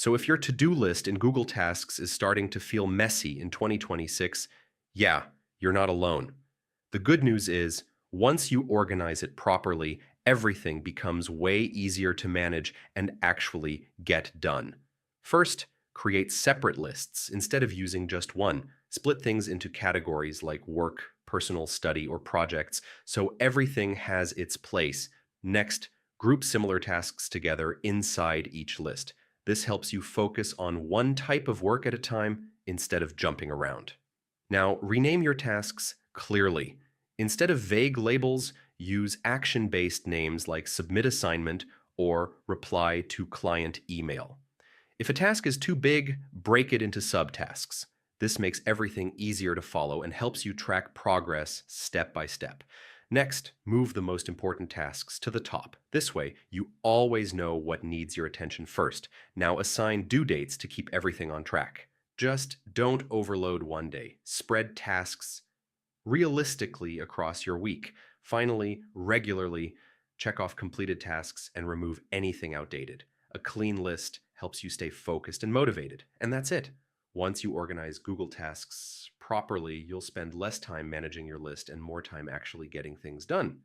So if your to-do list in Google Tasks is starting to feel messy in 2026, yeah, you're not alone. The good news is, once you organize it properly, everything becomes way easier to manage and actually get done. First, create separate lists instead of using just one. Split things into categories like work, personal study, or projects so everything has its place. Next, group similar tasks together inside each list. This helps you focus on one type of work at a time instead of jumping around. Now, rename your tasks clearly. Instead of vague labels, use action based names like submit assignment or reply to client email. If a task is too big, break it into subtasks. This makes everything easier to follow and helps you track progress step by step. Next, move the most important tasks to the top. This way, you always know what needs your attention first. Now assign due dates to keep everything on track. Just don't overload one day. Spread tasks realistically across your week. Finally, regularly check off completed tasks and remove anything outdated. A clean list helps you stay focused and motivated. And that's it. Once you organize Google Tasks properly, you'll spend less time managing your list and more time actually getting things done.